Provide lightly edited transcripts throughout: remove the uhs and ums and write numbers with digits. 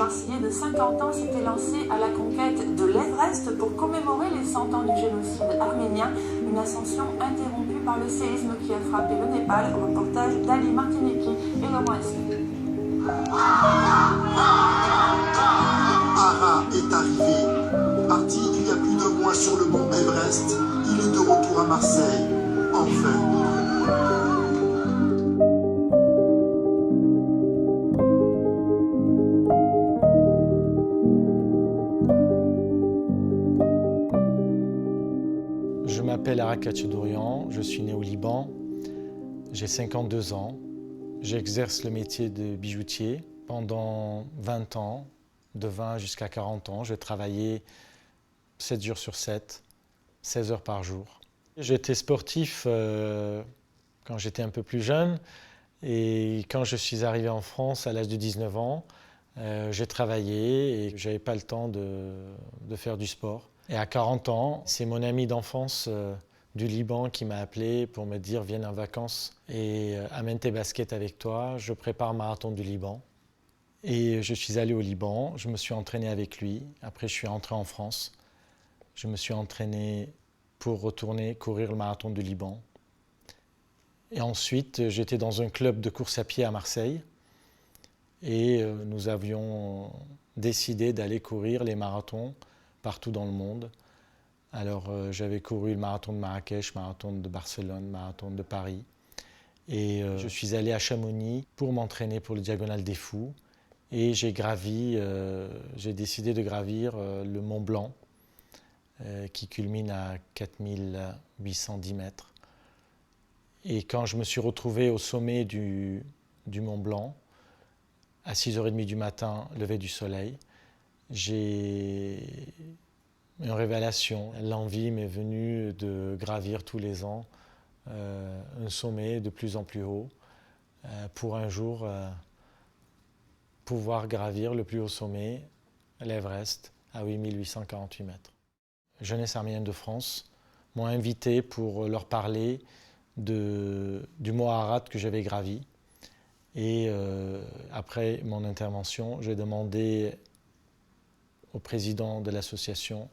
Marseillais de 50 ans s'était lancé à la conquête de l'Everest pour commémorer les 100 ans du génocide arménien, une ascension interrompue par le séisme qui a frappé le Népal. Reportage d'Ali Martineki et Laurent Esquet. Ara est arrivé. Parti il y a plus de mois sur le mont Everest, il est de retour à Marseille. Enfin. Je m'appelle Arakat Chedourian, je suis né au Liban, j'ai 52 ans. J'exerce le métier de bijoutier pendant 20 ans, de 20 jusqu'à 40 ans. J'ai travaillé 7 jours sur 7, 16 heures par jour. J'étais sportif quand j'étais un peu plus jeune et quand je suis arrivé en France à l'âge de 19 ans, j'ai travaillé et je n'avais pas le temps de faire du sport. Et à 40 ans, c'est mon ami d'enfance du Liban qui m'a appelé pour me dire « Viens en vacances et amène tes baskets avec toi, je prépare le marathon du Liban ». Et je suis allé au Liban, je me suis entraîné avec lui. Après, je suis rentré en France. Je me suis entraîné pour retourner courir le marathon du Liban. Et ensuite, j'étais dans un club de course à pied à Marseille. Et nous avions décidé d'aller courir les marathons partout dans le monde. Alors, j'avais couru le marathon de Marrakech, le marathon de Barcelone, le marathon de Paris. Et je suis allé à Chamonix pour m'entraîner pour le Diagonale des Fous. Et j'ai décidé de gravir le Mont Blanc, qui culmine à 4810 mètres. Et quand je me suis retrouvé au sommet du Mont Blanc, à 6h30 du matin, lever du soleil, j'ai une révélation. L'envie m'est venue de gravir tous les ans un sommet de plus en plus haut pour un jour pouvoir gravir le plus haut sommet, l'Everest, à 8848 mètres. Jeunesse arménienne de France m'ont invité pour leur parler du mont Ararat que j'avais gravi. Et après mon intervention, j'ai demandé au président de l'association,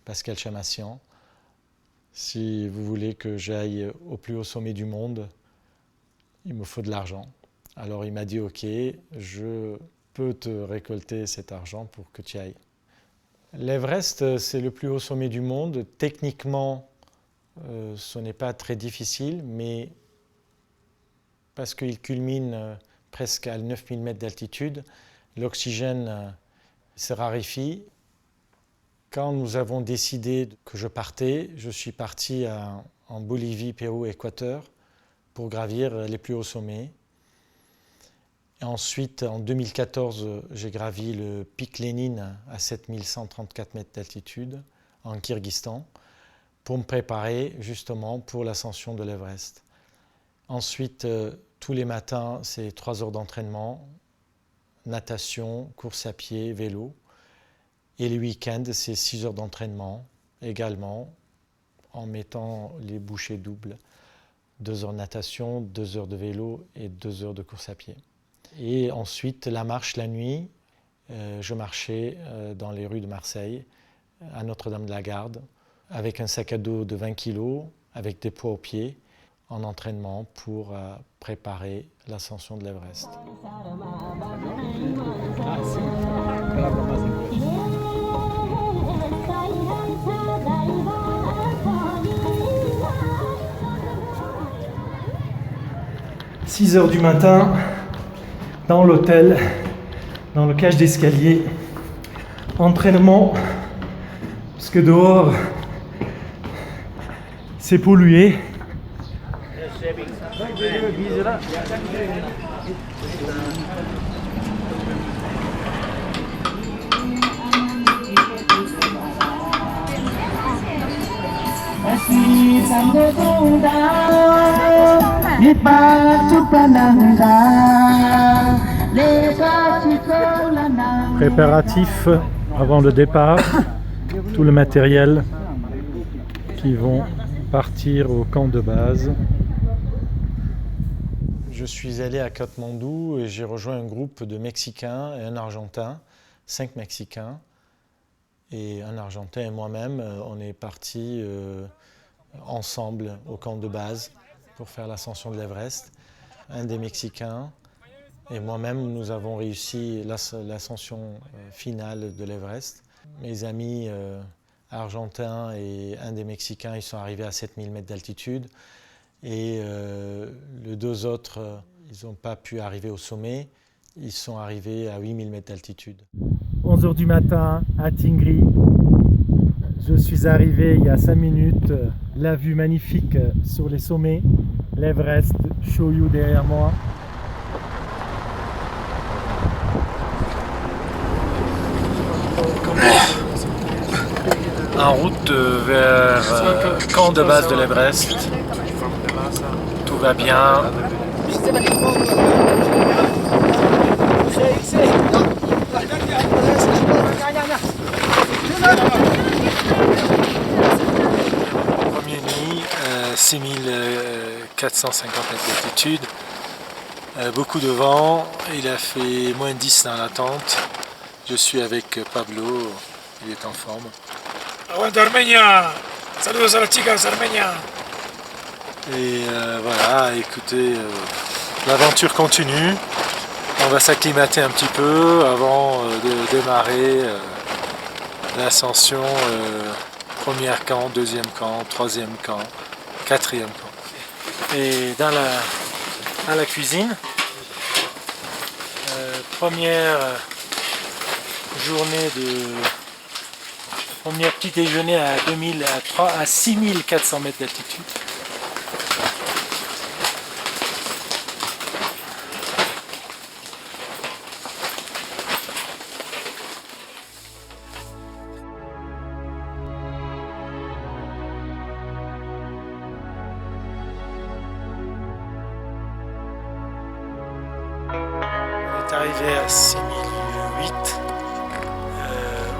Pascal Chamassian, si vous voulez que j'aille au plus haut sommet du monde, il me faut de l'argent. Alors il m'a dit « Ok, je peux te récolter cet argent pour que tu y ailles ». L'Everest, c'est le plus haut sommet du monde. Techniquement, ce n'est pas très difficile, mais parce qu'il culmine presque à 9000 mètres d'altitude, l'oxygène se raréfie. Quand nous avons décidé que je partais, je suis parti en Bolivie, Pérou, Équateur pour gravir les plus hauts sommets. Et ensuite, en 2014, j'ai gravi le pic Lénine à 7134 mètres d'altitude en Kirghizistan pour me préparer justement pour l'ascension de l'Everest. Ensuite, tous les matins, c'est 3 heures d'entraînement, natation, course à pied, vélo. Et les week-ends, c'est 6 heures d'entraînement également, en mettant les bouchées doubles. 2 heures de natation, 2 heures de vélo et 2 heures de course à pied. Et ensuite, la marche la nuit, je marchais dans les rues de Marseille, à Notre-Dame-de-la-Garde, avec un sac à dos de 20 kg, avec des poids aux pieds, en entraînement pour préparer l'ascension de l'Everest. « 6 heures du matin, dans l'hôtel, dans le cage d'escalier, entraînement, parce que dehors, c'est pollué. Préparatifs avant le départ, tout le matériel qui vont partir au camp de base. Je suis allé à Katmandou et j'ai rejoint un groupe de Mexicains et un Argentin 5 Mexicains et un Argentin et moi-même, on est partis ensemble au camp de base pour faire l'ascension de l'Everest. Un des Mexicains et moi-même, nous avons réussi l'ascension finale de l'Everest. Mes amis argentins et un des Mexicains, ils sont arrivés à 7000 mètres d'altitude. Et les deux autres, ils n'ont pas pu arriver au sommet. Ils sont arrivés à 8000 mètres d'altitude. 11 h du matin à Tingri. Je suis arrivé il y a 5 minutes. La vue magnifique sur les sommets. L'Everest, Choyou derrière moi. En route vers le camp de base de l'Everest. Tout va bien. Première nuit, 6450 mètres d'altitude. Beaucoup de vent. Il a fait moins 10 dans la tente. Je suis avec Pablo. Il est en forme. Aguanta Armenia! Saludos a las chicas Armenia! Et voilà, écoutez, l'aventure continue. On va s'acclimater un petit peu avant de démarrer l'ascension. Premier camp, deuxième camp, troisième camp, quatrième camp. Et dans la cuisine, première journée premier petit déjeuner à 6400 mètres d'altitude. On est arrivé à 6008.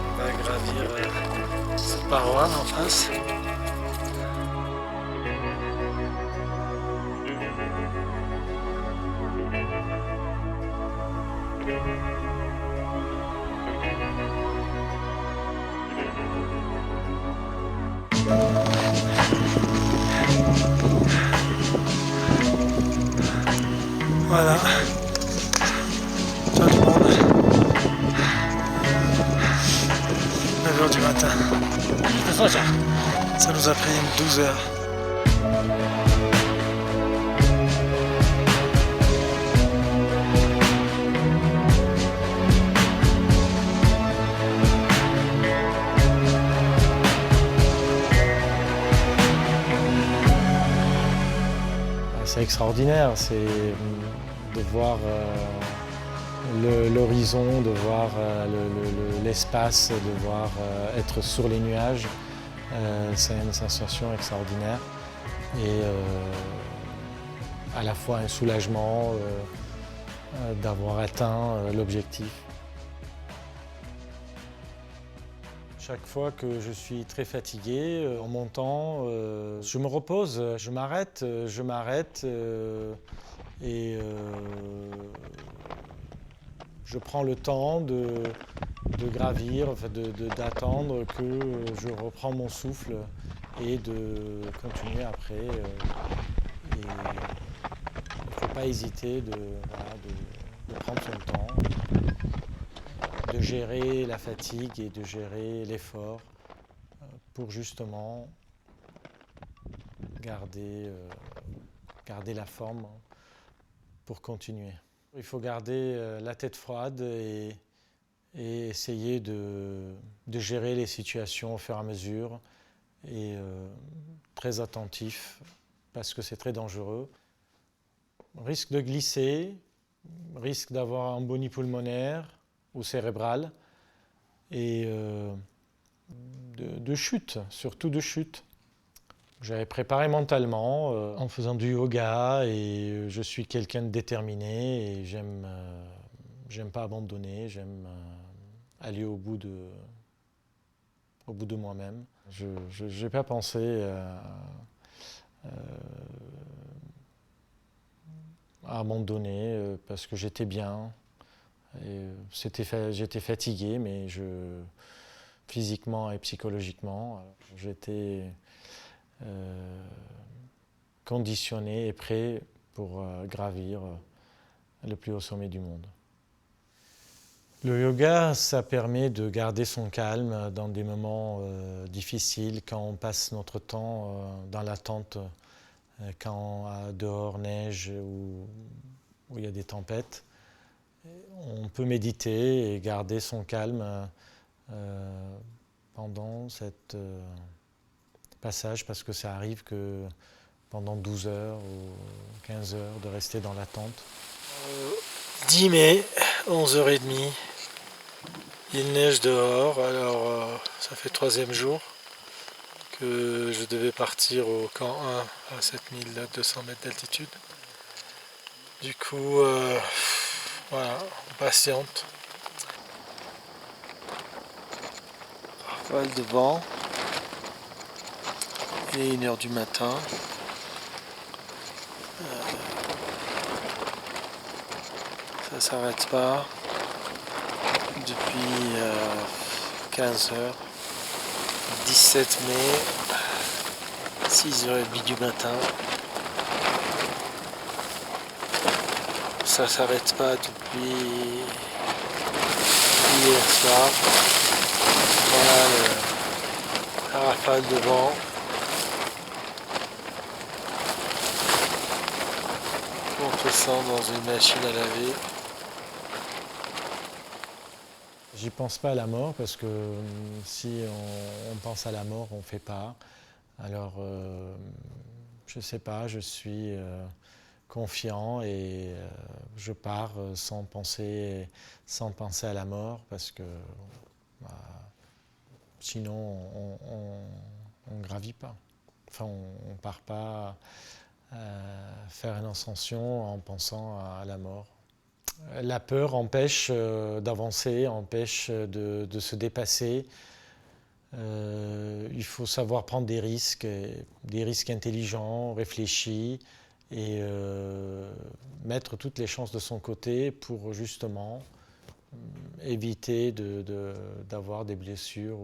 On va gravir cette paroi en face. Voilà. Ciao tout le monde. 9 h du matin. Ça nous a pris 12 heures. C'est extraordinaire, c'est de voir l'horizon, de voir l'espace, de voir être sur les nuages. C'est une sensation extraordinaire et à la fois un soulagement d'avoir atteint l'objectif. Chaque fois que je suis très fatigué, en montant, je me repose, je m'arrête et je prends le temps de gravir, d'attendre que je reprends mon souffle et de continuer après. Il ne faut pas hésiter de prendre son temps, de gérer la fatigue et de gérer l'effort pour justement garder la forme pour continuer. Il faut garder la tête froide et essayer de gérer les situations au fur et à mesure et très attentif parce que c'est très dangereux. Risque de glisser, risque d'avoir un embolie pulmonaire ou cérébrale et de chute, surtout de chute. J'avais préparé mentalement en faisant du yoga et je suis quelqu'un de déterminé et j'aime pas abandonner, j'aime aller au bout de moi-même. Je n'ai pas pensé à abandonner parce que j'étais bien. J'étais fatigué, mais physiquement et psychologiquement, j'étais conditionné et prêt pour gravir le plus haut sommet du monde. Le yoga, ça permet de garder son calme dans des moments difficiles, quand on passe notre temps dans la tente, quand dehors neige ou il y a des tempêtes. On peut méditer et garder son calme pendant ce passage, parce que ça arrive que pendant 12 heures ou 15 heures de rester dans la tente. 10 mai, 11h30. Il neige dehors, alors ça fait le 3e jour que je devais partir au camp 1 à 7200 mètres d'altitude. Du coup, voilà, on patiente. Rafale de vent. Il est 1h du matin. Ça s'arrête pas. Depuis 15 heures, 17 mai, 6h30 du matin. Ça s'arrête pas depuis hier soir. Voilà la rafale de vent. On se sent dans une machine à laver. J'y pense pas à la mort, parce que si on pense à la mort, on ne fait pas. Alors, je ne sais pas, je suis confiant et je pars sans penser à la mort, parce que sinon on ne gravit pas. Enfin, on ne part pas faire une ascension en pensant à la mort. La peur empêche d'avancer, empêche de se dépasser. Il faut savoir prendre des risques intelligents, réfléchis, et mettre toutes les chances de son côté pour justement éviter d'avoir des blessures.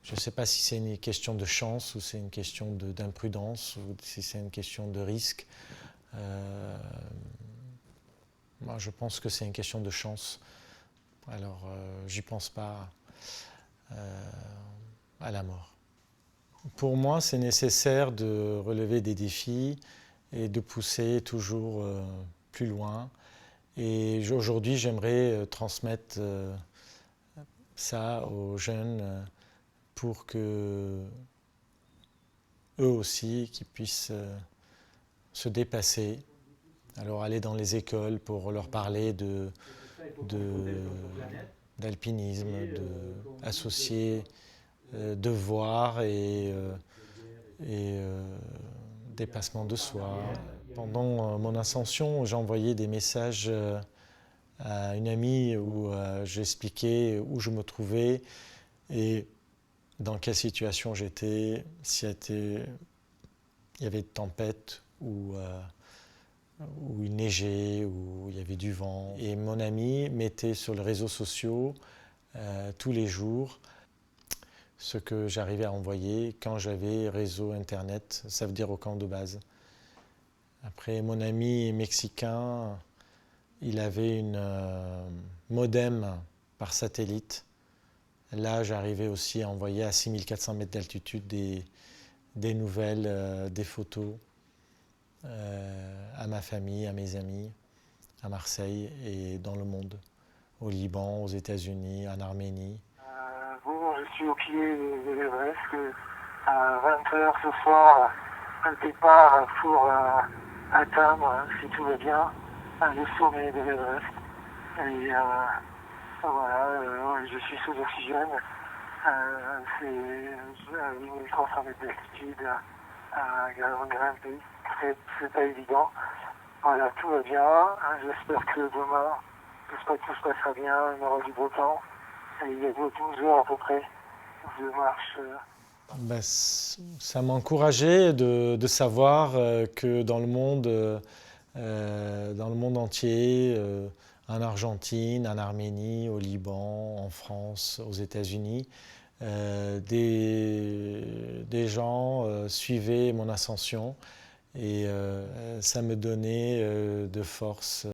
Je ne sais pas si c'est une question de chance ou c'est une question d'imprudence ou si c'est une question de risque. Moi, je pense que c'est une question de chance. Alors, j'y pense pas à la mort. Pour moi, c'est nécessaire de relever des défis et de pousser toujours plus loin. Et aujourd'hui, j'aimerais transmettre ça aux jeunes pour que eux aussi, qu'ils puissent se dépasser. Alors aller dans les écoles pour leur parler d'alpinisme, associer devoir et dépassement de soi. Pendant mon ascension, j'ai envoyé des messages à une amie où j'expliquais où je me trouvais et dans quelle situation j'étais, s'il y avait de tempête ou il neigeait, ou il y avait du vent. Et mon ami mettait sur les réseaux sociaux tous les jours ce que j'arrivais à envoyer quand j'avais réseau internet, ça veut dire au camp de base. Après, mon ami mexicain, il avait une modem par satellite. Là, j'arrivais aussi à envoyer à 6400 mètres d'altitude des nouvelles, des photos. À ma famille, à mes amis, à Marseille et dans le monde, au Liban, aux États-Unis, en Arménie. Je suis au pied de l'Everest. À 20h ce soir, un départ pour atteindre, si tout va bien, le sommet de l'Everest. Et voilà, je suis sous oxygène. C'est à 8300 mètres d'altitude à grimper. C'est pas évident. Voilà, tout va bien. J'espère que demain, tout se passera bien. Il y aura du beau temps. Et il y a 12 heures à peu près de marche. Ça m'encourageait de savoir que dans le monde entier, en Argentine, en Arménie, au Liban, en France, aux États-Unis. Des gens suivaient mon ascension et ça me donnait de force.